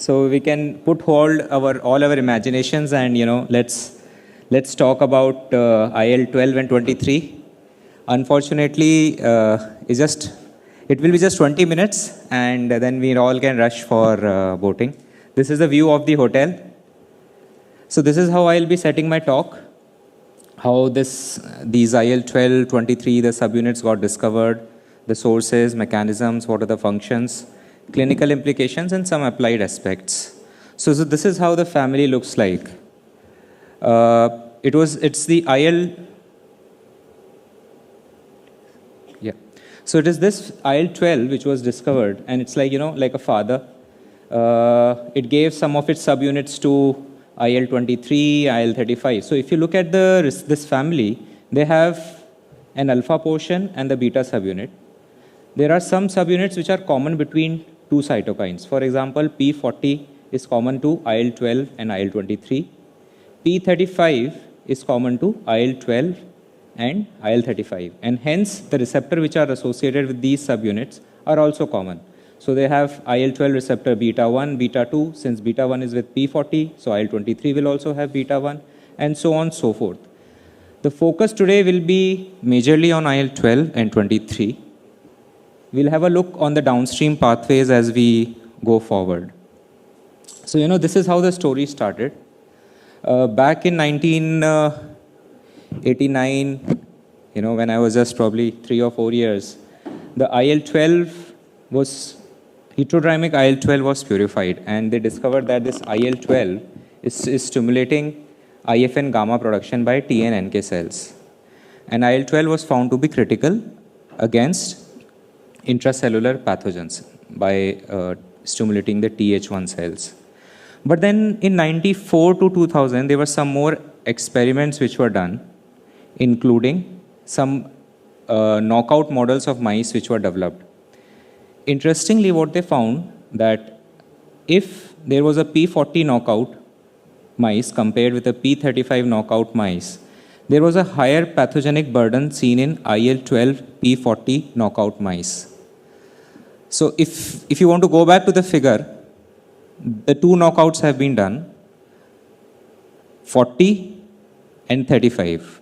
So we can put hold all our imaginations and let's talk about IL 12 and 23. Unfortunately, it will be just 20 minutes, and then we all can rush for boating. This is the view of the hotel. So this is how I'll be setting my talk. How these IL 12, 23, the subunits got discovered, the sources, mechanisms, what are the functions, clinical implications, and some applied aspects. So this is how the family looks like. It's the IL. Yeah. So it is this IL 12 which was discovered, and it's like like a father. It gave some of its subunits to IL 23, IL 35. So if you look at this family, they have an alpha portion and the beta subunit. There are some subunits which are common between two cytokines. For example, P40 is common to IL 12 and IL 23. P35 is common to IL 12 and IL 35. And hence, the receptor which are associated with these subunits are also common. So they have IL 12 receptor beta 1, beta 2. Since beta 1 is with P40, so IL 23 will also have beta 1, and so on and so forth. The focus today will be majorly on IL 12 and 23. We'll have a look on the downstream pathways as we go forward. So, this is how the story started. Back in 1989, when I was just probably 3 or 4 years, the IL-12 was, heterodimeric IL-12 was purified, and they discovered that this IL-12 is stimulating IFN gamma production by T and NK cells. And IL-12 was found to be critical against intracellular pathogens by stimulating the Th1 cells. But then in 94 to 2000, there were some more experiments which were done, including some knockout models of mice which were developed. Interestingly, what they found that if there was a P40 knockout mice compared with a P35 knockout mice, there was a higher pathogenic burden seen in IL-12 P40 knockout mice. So if you want to go back to the figure, the two knockouts have been done, 40 and 35.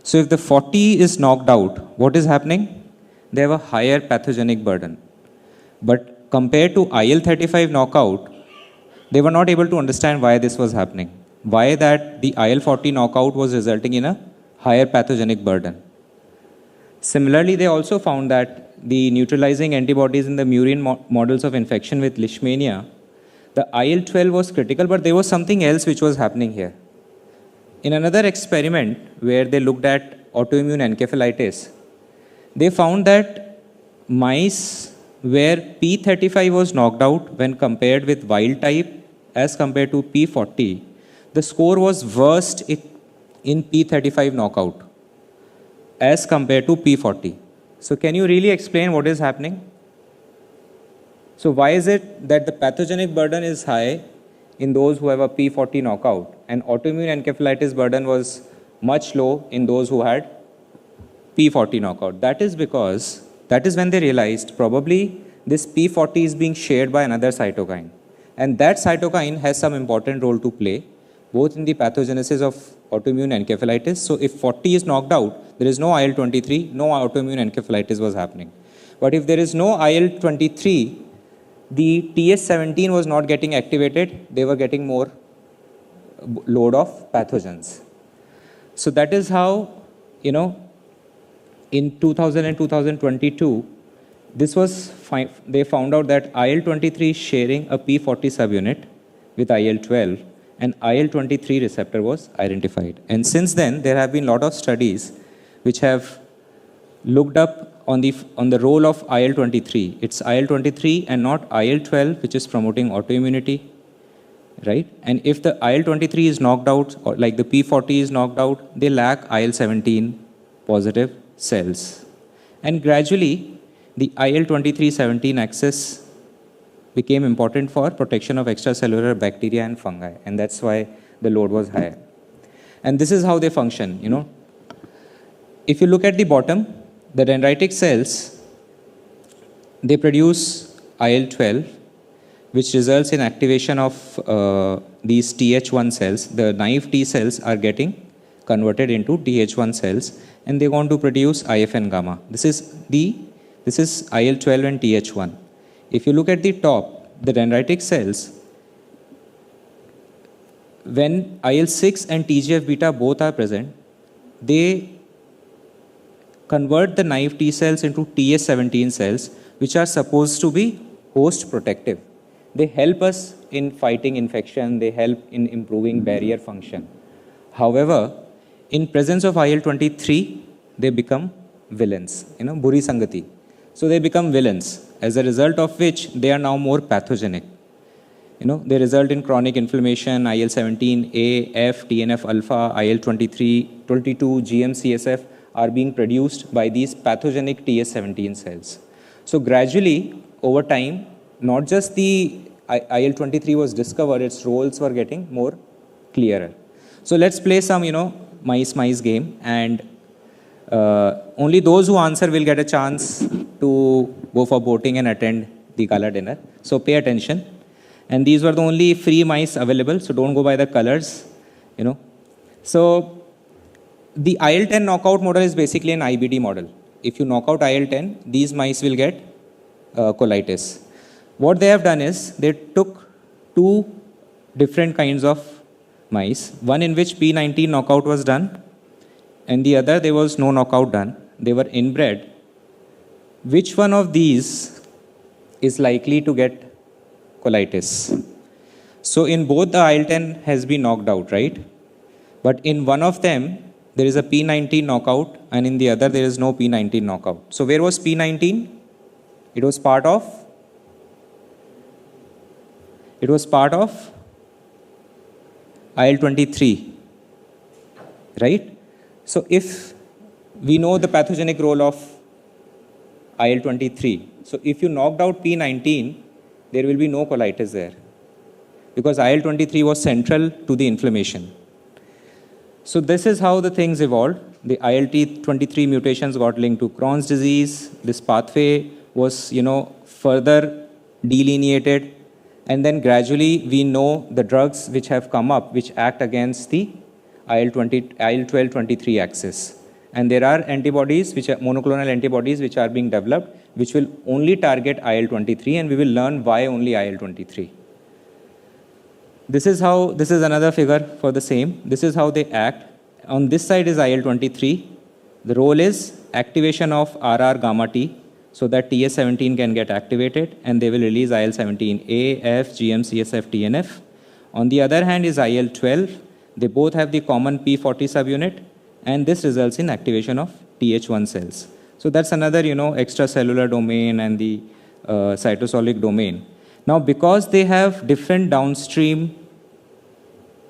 So if the 40 is knocked out, what is happening? They have a higher pathogenic burden. But compared to IL-35 knockout, they were not able to understand why this was happening. Why that the IL-40 knockout was resulting in a higher pathogenic burden. Similarly, they also found that the neutralizing antibodies in the murine models of infection with Leishmania, the IL-12 was critical, but there was something else which was happening here. In another experiment where they looked at autoimmune encephalitis, they found that mice where P35 was knocked out when compared with wild type as compared to P40, the score was worst in P35 knockout as compared to P40. So can you really explain what is happening? So why is it that the pathogenic burden is high in those who have a P40 knockout and autoimmune encephalitis burden was much low in those who had P40 knockout? That is when they realized probably this P40 is being shared by another cytokine. And that cytokine has some important role to play both in the pathogenesis of autoimmune encephalitis. So if 40 is knocked out, there is no IL-23, no autoimmune encephalitis was happening. But if there is no IL-23, the TS17 was not getting activated, they were getting more load of pathogens. So that is how, in 2000 and 2022, they found out that IL-23 is sharing a P40 subunit with IL-12, and IL-23 receptor was identified. And since then, there have been a lot of studies which have looked up on the role of IL-23. It's IL-23 and not IL-12 which is promoting autoimmunity, right? And if the IL-23 is knocked out, or like the P40 is knocked out, they lack IL-17 positive cells. And gradually, the IL-23-17 axis became important for protection of extracellular bacteria and fungi, and that's why the load was higher. And this is how they function, If you look at the bottom, the dendritic cells, they produce IL-12 which results in activation of these Th1 cells. The naive T cells are getting converted into Th1 cells, and they want to produce IFN gamma. This is IL-12 and Th1. If you look at the top, the dendritic cells, when IL-6 and TGF beta both are present, they convert the naive T cells into Th17 cells, which are supposed to be host protective. They help us in fighting infection, they help in improving barrier function. However, in presence of IL-23, they become villains, buri sangati. So they become villains, as a result of which they are now more pathogenic. They result in chronic inflammation, IL-17A, F, TNF alpha, IL-23, 22, GM-CSF are being produced by these pathogenic Th17 cells. So gradually, over time, not just the IL-23 was discovered, its roles were getting more clearer. So let's play some, mice game, and only those who answer will get a chance to go for boating and attend the gala dinner. So pay attention. And these were the only free mice available, so don't go by the colors, So the IL-10 knockout model is basically an IBD model. If you knock out IL-10, these mice will get colitis. What they have done is, they took two different kinds of mice, one in which P19 knockout was done, and the other there was no knockout done. They were inbred. Which one of these is likely to get colitis? So in both, the IL-10 has been knocked out, right? But in one of them, there is a P19 knockout, and in the other, there is no P19 knockout. So where was P19? It was part of IL-23, right? So if we know the pathogenic role of IL-23, so if you knocked out P19, there will be no colitis there, because IL-23 was central to the inflammation. So this is how the things evolved. The IL-23 mutations got linked to Crohn's disease. This pathway was, further delineated. And then gradually we know the drugs which have come up, which act against the IL-12-23 axis. And there are antibodies, which are monoclonal antibodies, which are being developed, which will only target IL-23, and we will learn why only IL-23. This is another figure for the same. This is how they act. On this side is IL-23. The role is activation of RR gamma T, so that Th17 can get activated, and they will release IL-17A, F, GM, CSF, TNF. On the other hand is IL-12. They both have the common P40 subunit, and this results in activation of Th1 cells. So that's another, extracellular domain and the cytosolic domain. Now, because they have different downstream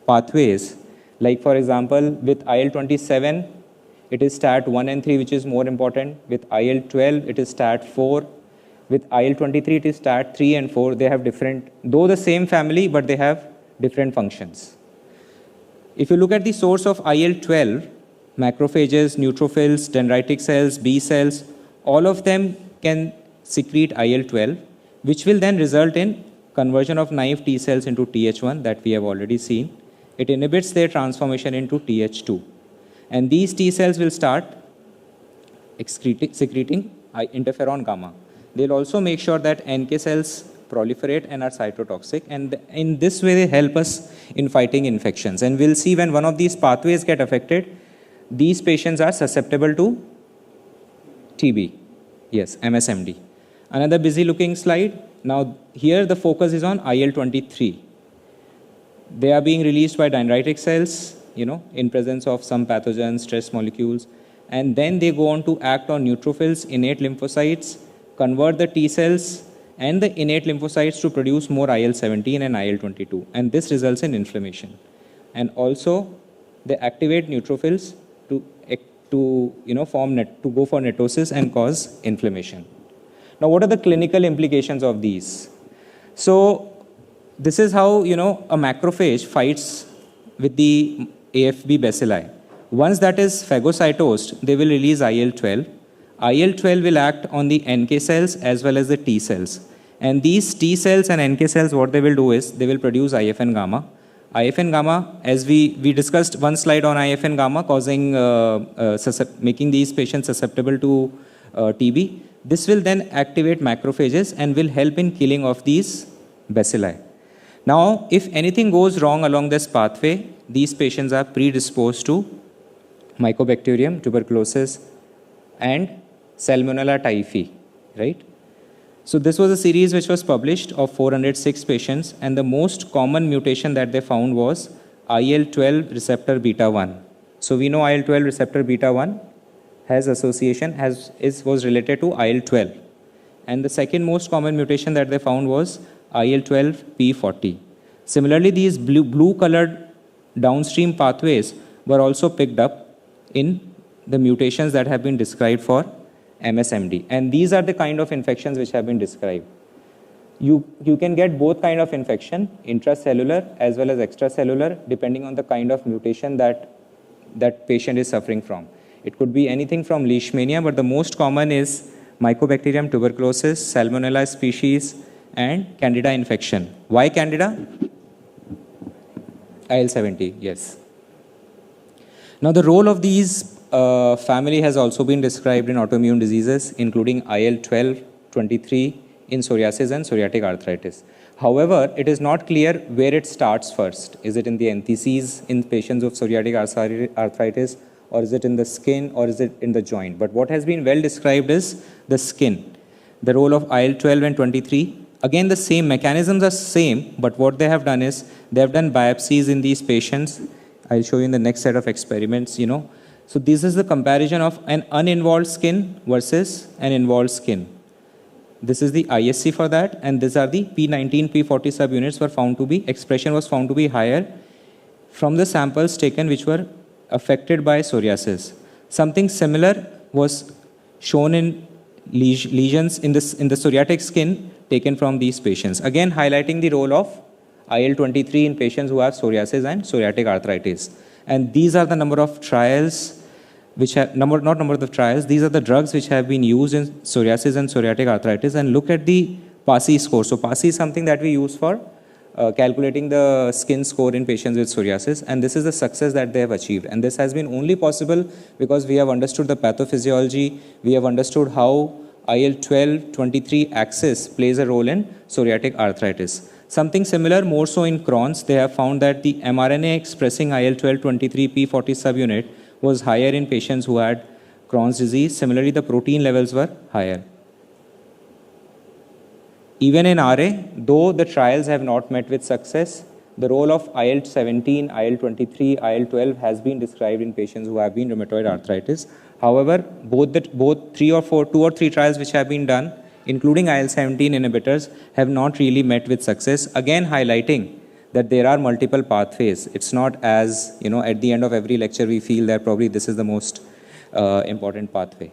pathways, like for example, with IL-27, it is STAT1 and 3, which is more important. With IL-12, it is STAT4. With IL-23, it is STAT3 and 4. They have different, though the same family, but they have different functions. If you look at the source of IL-12, macrophages, neutrophils, dendritic cells, B cells, all of them can secrete IL-12, which will then result in conversion of naive T cells into Th1 that we have already seen. It inhibits their transformation into Th2. And these T cells will start secreting interferon gamma. They'll also make sure that NK cells proliferate and are cytotoxic. And in this way, they help us in fighting infections. And we'll see when one of these pathways get affected, these patients are susceptible to TB. Yes, MSMD. Another busy looking slide. Now here the focus is on IL-23. They are being released by dendritic cells, in presence of some pathogens, stress molecules, and then they go on to act on neutrophils, innate lymphocytes, convert the T cells and the innate lymphocytes to produce more IL-17 and IL-22, and this results in inflammation. And also they activate neutrophils to go for netosis and cause inflammation. Now, what are the clinical implications of these? So this is how, a macrophage fights with the AFB bacilli. Once that is phagocytosed, they will release IL-12. IL-12 will act on the NK cells as well as the T cells. And these T cells and NK cells, what they will do is they will produce IFN gamma. IFN gamma, as we discussed one slide on IFN gamma causing, making these patients susceptible to TB. This will then activate macrophages and will help in killing of these bacilli. Now, if anything goes wrong along this pathway, these patients are predisposed to Mycobacterium tuberculosis and Salmonella typhi, right? So this was a series which was published of 406 patients, and the most common mutation that they found was IL-12 receptor beta 1. So we know IL-12 receptor beta 1 has association, was related to IL-12. And the second most common mutation that they found was IL-12P40. Similarly, these blue colored downstream pathways were also picked up in the mutations that have been described for MSMD. And these are the kind of infections which have been described. You can get both kind of infection, intracellular as well as extracellular, depending on the kind of mutation that patient is suffering from. It could be anything from Leishmania, but the most common is Mycobacterium tuberculosis, Salmonella species, and Candida infection. Why Candida? IL-17, yes. Now the role of these family has also been described in autoimmune diseases, including IL-12, 23 in psoriasis and psoriatic arthritis. However, it is not clear where it starts first. Is it in the NTCs in patients of psoriatic arthritis, or is it in the skin, or is it in the joint? But what has been well described is the skin. The role of IL-12 and 23. Again, the same mechanisms are same, but what they have done is they have done biopsies in these patients. I'll show you in the next set of experiments, So this is the comparison of an uninvolved skin versus an involved skin. This is the ISC for that, and these are the P19, P40 subunits expression was found to be higher from the samples taken which were affected by psoriasis. Something similar was shown in lesions in the psoriatic skin taken from these patients. Again, highlighting the role of IL-23 in patients who have psoriasis and psoriatic arthritis. And these are the number of trials which have, these are the drugs which have been used in psoriasis and psoriatic arthritis. And look at the PASI score. So PASI is something that we use for calculating the skin score in patients with psoriasis. And this is the success that they have achieved. And this has been only possible because we have understood the pathophysiology, we have understood how IL-12, 23 axis plays a role in psoriatic arthritis. Something similar, more so in Crohn's, they have found that the mRNA expressing IL-12, 23, P40 subunit was higher in patients who had Crohn's disease. Similarly, the protein levels were higher. Even in RA, though the trials have not met with success, the role of IL-17, IL-23, IL-12 has been described in patients who have been rheumatoid arthritis. However, both 2 or 3 trials which have been done, including IL-17 inhibitors, have not really met with success. Again, highlighting that there are multiple pathways. It's not as, at the end of every lecture we feel that probably this is the most important pathway.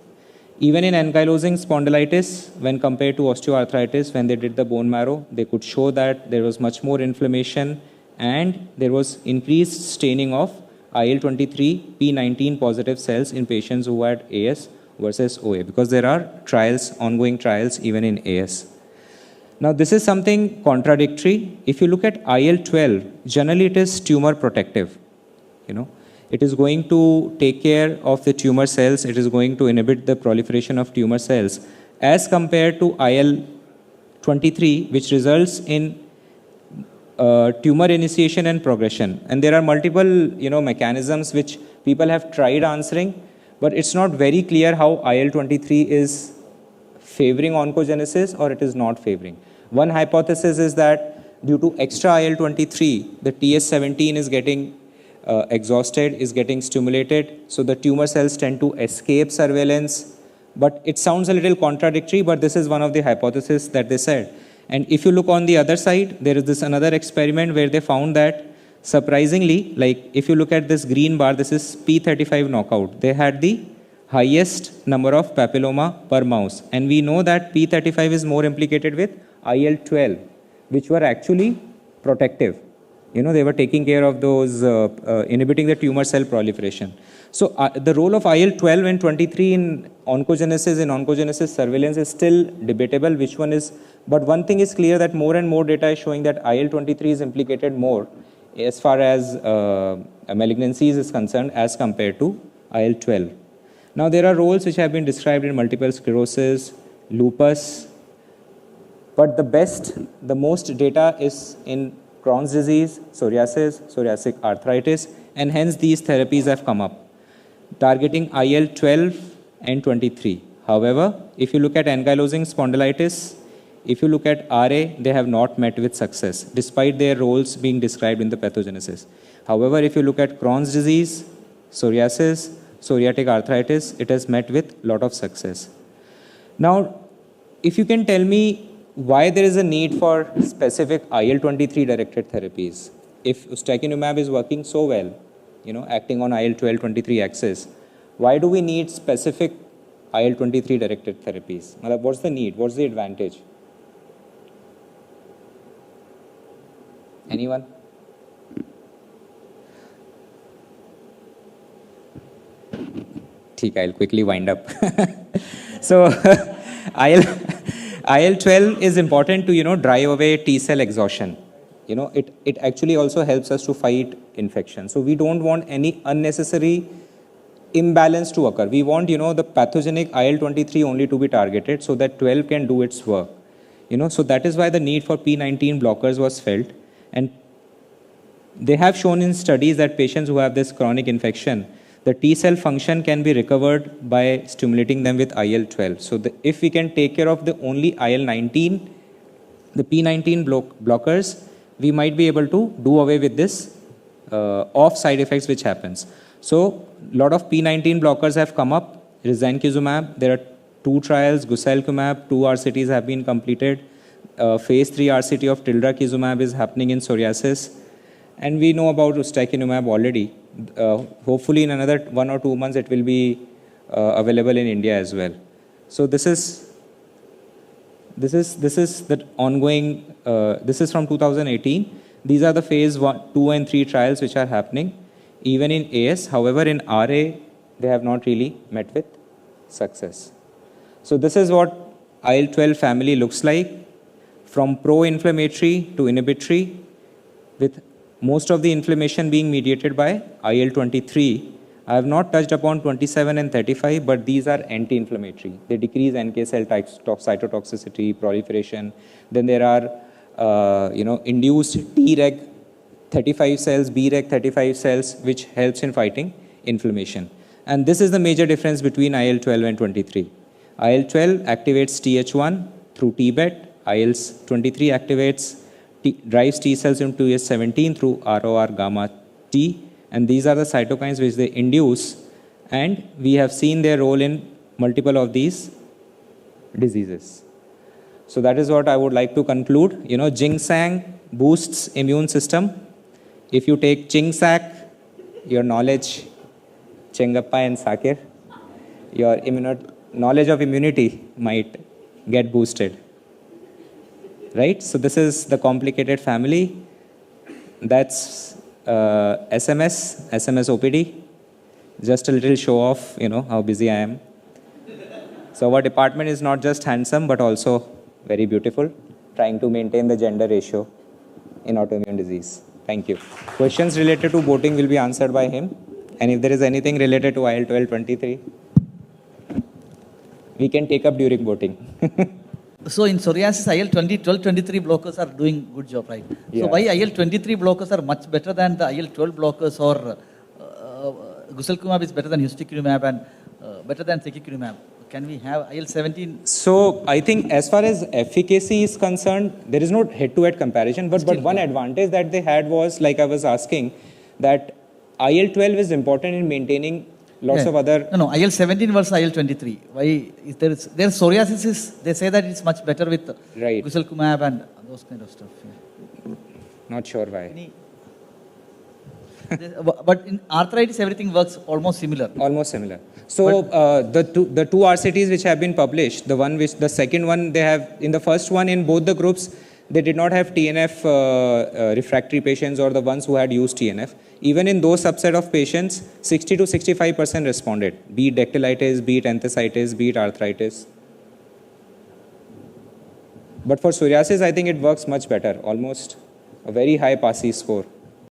Even in ankylosing spondylitis, when compared to osteoarthritis, when they did the bone marrow, they could show that there was much more inflammation and there was increased staining of IL-23, P19 positive cells in patients who had AS versus OA, because there are trials, ongoing trials even in AS. Now this is something contradictory. If you look at IL-12, generally it is tumor protective. It is going to take care of the tumor cells. It is going to inhibit the proliferation of tumor cells, as compared to IL-23, which results in tumor initiation and progression. And there are multiple, mechanisms which people have tried answering, but it's not very clear how IL-23 is favoring oncogenesis or it is not favoring. One hypothesis is that due to extra IL-23, the TS17 is getting exhausted, is getting stimulated, so the tumor cells tend to escape surveillance. But it sounds a little contradictory, but this is one of the hypotheses that they said. And if you look on the other side, there is this another experiment where they found that, surprisingly, like if you look at this green bar, this is P35 knockout. They had the highest number of papilloma per mouse. And we know that P35 is more implicated with IL-12, which were actually protective. They were taking care of those, inhibiting the tumor cell proliferation. So the role of IL-12 and 23 in oncogenesis surveillance is still debatable, which one is, but one thing is clear that more and more data is showing that IL-23 is implicated more as far as malignancies is concerned as compared to IL-12. Now there are roles which have been described in multiple sclerosis, lupus, but the most data is in Crohn's disease, psoriasis, psoriatic arthritis, and hence these therapies have come up, targeting IL-12 and 23. However, if you look at ankylosing spondylitis, if you look at RA, they have not met with success, despite their roles being described in the pathogenesis. However, if you look at Crohn's disease, psoriasis, psoriatic arthritis, it has met with a lot of success. Now, if you can tell me why there is a need for specific IL-23 directed therapies. If ustekinumab is working so well, acting on IL-12-23 axis, why do we need specific IL-23 directed therapies? What's the need? What's the advantage? Anyone? I'll quickly wind up. So, IL-12 is important to, drive away T cell exhaustion. It actually also helps us to fight infection. So we don't want any unnecessary imbalance to occur. We want, the pathogenic IL-23 only to be targeted so that 12 can do its work. So that is why the need for P19 blockers was felt. And they have shown in studies that patients who have this chronic infection, the T cell function can be recovered by stimulating them with IL-12. So if we can take care of the only IL-19, the P19 blockers, we might be able to do away with this off side effects which happens. So a lot of P19 blockers have come up. Risankizumab, there are 2 trials, guselkumab, 2 RCTs have been completed. Phase 3 RCT of tildrakizumab is happening in psoriasis. And we know about ustekinumab already. Hopefully in another 1 or 2 months it will be available in India as well. So this is the ongoing, this is from 2018. These are the phase 1, 2 and 3 trials which are happening even in AS. However, in RA, they have not really met with success. So this is what IL-12 family looks like, from pro-inflammatory to inhibitory, with most of the inflammation being mediated by IL-23. I have not touched upon 27 and 35, but these are anti-inflammatory. They decrease NK cell cytotoxicity, proliferation. Then there are, induced Treg 35 cells, Breg 35 cells, which helps in fighting inflammation. And this is the major difference between IL-12 and 23. IL-12 activates Th1 through Tbet. IL-23 activates drives T cells into TH17 through ROR gamma T, and these are the cytokines which they induce, and we have seen their role in multiple of these diseases. So that is what I would like to conclude. Ginseng boosts immune system. If you take Chingsak, your knowledge, Chengappa and Sakir, your knowledge of immunity might get boosted. Right? So this is the complicated family. That's SMS OPD. Just a little show off, how busy I am. So our department is not just handsome, but also very beautiful, trying to maintain the gender ratio in autoimmune disease. Thank you. Questions related to boating will be answered by him. And if there is anything related to IL-12-23, we can take up during boating. So in psoriasis, IL-12-23 blockers are doing good job, right? Yeah. So why IL-23 blockers are much better than the IL-12 blockers, or guselkumab is better than ustekinumab and better than secukinumab? Can we have IL-17? So I think as far as efficacy is concerned, there is no head-to-head comparison. But one advantage that they had was, like I was asking, that IL-12 is important in maintaining lots of other... No, IL-17 versus IL-23. Why? There's psoriasis they say that it's much better with guselkumab and those kind of stuff. Yeah. Not sure why. But in arthritis, everything works almost similar. Almost similar. So the two RCTs which have been published, the second one, they have, in the first one, in both the groups, they did not have TNF refractory patients or the ones who had used TNF. Even in those subset of patients, 60 to 65% responded, be it dactylitis, be it enthesitis, be it arthritis. But for psoriasis, I think it works much better, almost a very high PASI score.